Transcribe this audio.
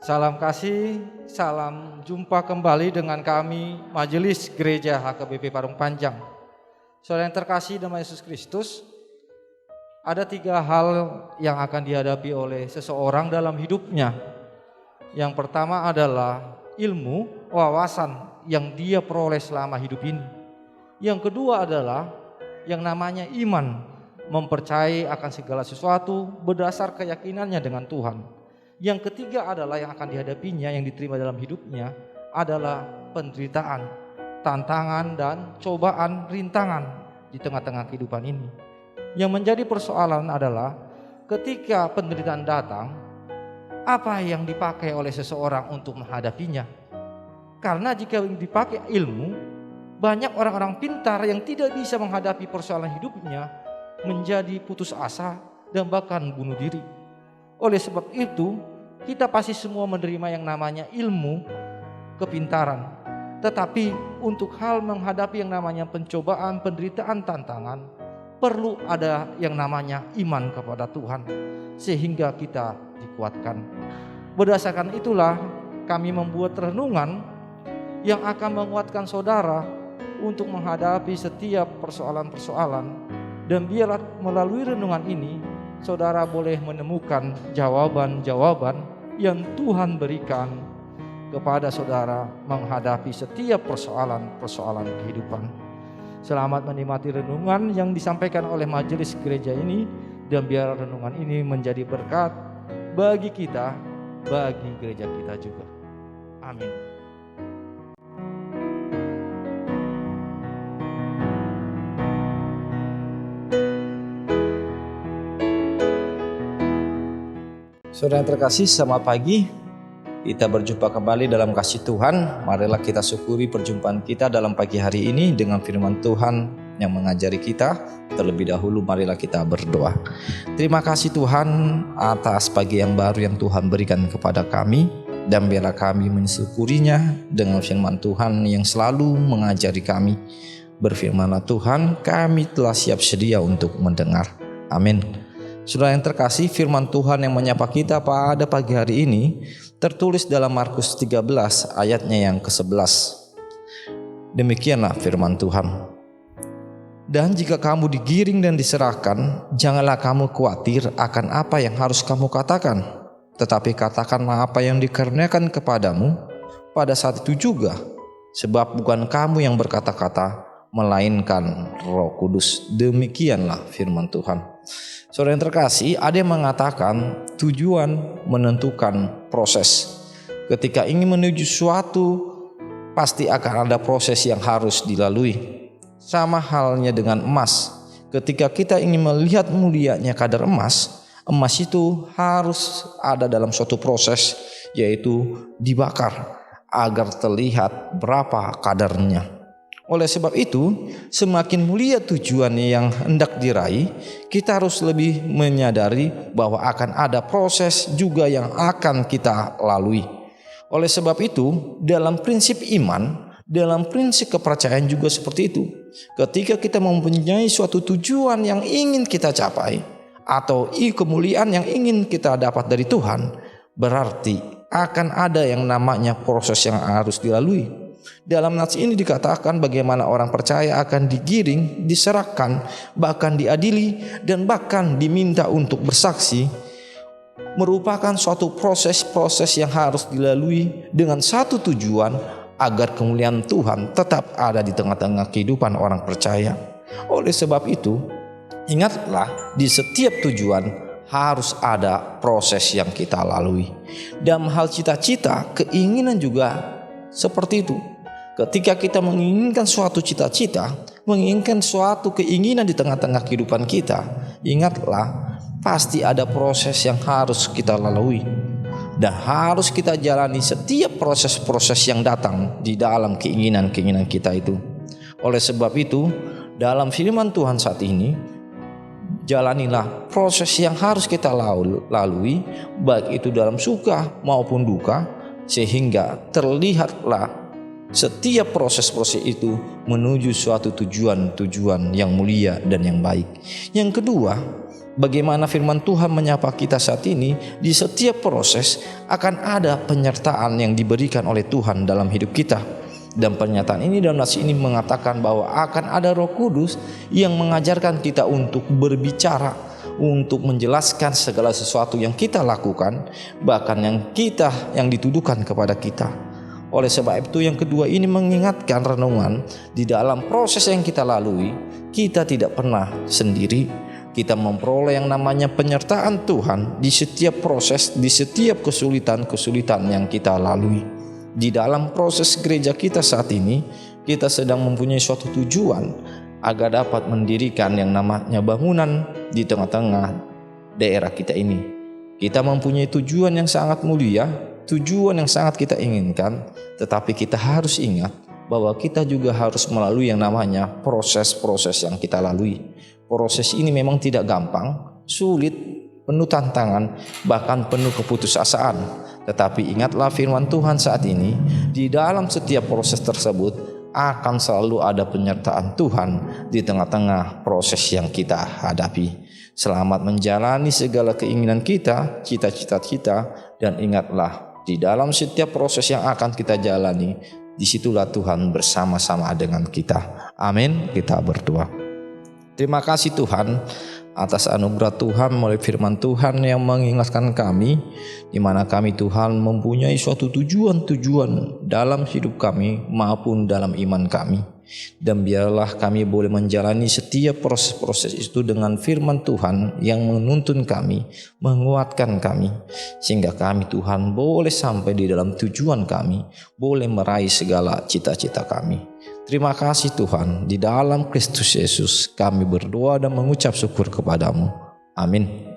Salam kasih, salam jumpa kembali dengan kami Majelis Gereja HKBP Parung Panjang. Saudara yang terkasih dalam Yesus Kristus, ada 3 hal yang akan dihadapi oleh seseorang dalam hidupnya. Yang pertama adalah ilmu, wawasan yang dia peroleh selama hidup ini. Yang kedua adalah yang namanya iman, mempercayai akan segala sesuatu berdasar keyakinannya dengan Tuhan. Yang ketiga adalah yang akan dihadapinya, yang diterima dalam hidupnya adalah penderitaan, tantangan dan cobaan, rintangan di tengah-tengah kehidupan ini. Yang menjadi persoalan adalah ketika penderitaan datang, apa yang dipakai oleh seseorang untuk menghadapinya? Karena jika dipakai ilmu, banyak orang-orang pintar yang tidak bisa menghadapi persoalan hidupnya menjadi putus asa dan bahkan bunuh diri. Oleh sebab itu, kita pasti semua menerima yang namanya ilmu, kepintaran. Tetapi untuk hal menghadapi yang namanya pencobaan, penderitaan, tantangan, perlu ada yang namanya iman kepada Tuhan, sehingga kita dikuatkan. Berdasarkan itulah kami membuat renungan yang akan menguatkan saudara untuk menghadapi setiap persoalan-persoalan. Dan biarlah melalui renungan ini saudara boleh menemukan jawaban-jawaban yang Tuhan berikan kepada saudara menghadapi setiap persoalan-persoalan kehidupan. Selamat menikmati renungan yang disampaikan oleh majelis gereja ini, dan biar renungan ini menjadi berkat bagi kita, bagi gereja kita juga. Amin. Saudara yang terkasih, selamat pagi. Kita berjumpa kembali dalam kasih Tuhan. Marilah kita syukuri perjumpaan kita dalam pagi hari ini dengan firman Tuhan yang mengajari kita. Terlebih dahulu marilah kita berdoa. Terima kasih Tuhan atas pagi yang baru yang Tuhan berikan kepada kami, dan biarlah kami mensyukurinya dengan firman Tuhan yang selalu mengajari kami. Berfirmanlah Tuhan, kami telah siap sedia untuk mendengar. Amin. Saudara yang terkasih, firman Tuhan yang menyapa kita pada pagi hari ini tertulis dalam Markus 13 ayatnya yang ke-11. Demikianlah firman Tuhan. Dan jika kamu digiring dan diserahkan, janganlah kamu khawatir akan apa yang harus kamu katakan, tetapi katakanlah apa yang dikaruniakan kepadamu pada saat itu juga, sebab bukan kamu yang berkata-kata, melainkan Roh Kudus. Demikianlah firman Tuhan. Saudara yang terkasih, ada yang mengatakan tujuan menentukan proses. Ketika ingin menuju suatu, pasti akan ada proses yang harus dilalui. Sama halnya dengan emas. Ketika kita ingin melihat mulianya kadar emas, emas itu harus ada dalam suatu proses, yaitu dibakar agar terlihat berapa kadarnya. Oleh sebab itu, semakin mulia tujuan yang hendak diraih, kita harus lebih menyadari bahwa akan ada proses juga yang akan kita lalui. Oleh sebab itu, dalam prinsip iman, dalam prinsip kepercayaan juga seperti itu. Ketika kita mempunyai suatu tujuan yang ingin kita capai, atau kemuliaan yang ingin kita dapat dari Tuhan, berarti akan ada yang namanya proses yang harus dilalui. Dalam nats ini dikatakan bagaimana orang percaya akan digiring, diserahkan, bahkan diadili, dan bahkan diminta untuk bersaksi, merupakan suatu proses-proses yang harus dilalui dengan satu tujuan, agar kemuliaan Tuhan tetap ada di tengah-tengah kehidupan orang percaya. Oleh sebab itu, ingatlah di setiap tujuan harus ada proses yang kita lalui. Dalam hal cita-cita, keinginan juga seperti itu. Ketika kita menginginkan suatu cita-cita, menginginkan suatu keinginan di tengah-tengah kehidupan kita, ingatlah pasti ada proses yang harus kita lalui, dan harus kita jalani setiap proses-proses yang datang di dalam keinginan-keinginan kita itu. Oleh sebab itu, dalam firman Tuhan saat ini, jalanilah proses yang harus kita lalui, baik itu dalam suka maupun duka, sehingga terlihatlah setiap proses-proses itu menuju suatu tujuan-tujuan yang mulia dan yang baik. Yang kedua, Bagaimana firman Tuhan menyapa kita saat ini, di setiap proses akan ada penyertaan yang diberikan oleh Tuhan dalam hidup kita. Dan pernyataan ini dalam nas ini mengatakan bahwa akan ada Roh Kudus yang mengajarkan kita untuk berbicara, untuk menjelaskan segala sesuatu yang kita lakukan, bahkan yang dituduhkan kepada kita. Oleh sebab itu yang kedua ini mengingatkan renungan di dalam proses yang kita lalui, kita tidak pernah sendiri. Kita memperoleh yang namanya penyertaan Tuhan di setiap proses, di setiap kesulitan-kesulitan yang kita lalui. Di dalam proses gereja kita saat ini, kita sedang mempunyai suatu tujuan agar dapat mendirikan yang namanya bangunan di tengah-tengah daerah kita ini. Kita mempunyai tujuan yang sangat mulia, tujuan yang sangat kita inginkan, tetapi kita harus ingat bahwa kita juga harus melalui yang namanya proses-proses yang kita lalui. Proses ini memang tidak gampang, sulit, penuh tantangan, bahkan penuh keputusasaan. Tetapi ingatlah firman Tuhan saat ini, di dalam setiap proses tersebut akan selalu ada penyertaan Tuhan di tengah-tengah proses yang kita hadapi. Selamat menjalani segala keinginan kita, cita-cita kita, dan ingatlah di dalam setiap proses yang akan kita jalani, disitulah Tuhan bersama-sama dengan kita. Amin. Kita berdoa. Terima kasih Tuhan atas anugerah Tuhan melalui firman Tuhan yang mengingatkan kami, di mana kami Tuhan mempunyai suatu tujuan-tujuan dalam hidup kami maupun dalam iman kami. Dan biarlah kami boleh menjalani setiap proses-proses itu dengan firman Tuhan yang menuntun kami, menguatkan kami, sehingga kami Tuhan boleh sampai di dalam tujuan kami, boleh meraih segala cita-cita kami. Terima kasih Tuhan, di dalam Kristus Yesus kami berdoa dan mengucap syukur kepadamu. Amin.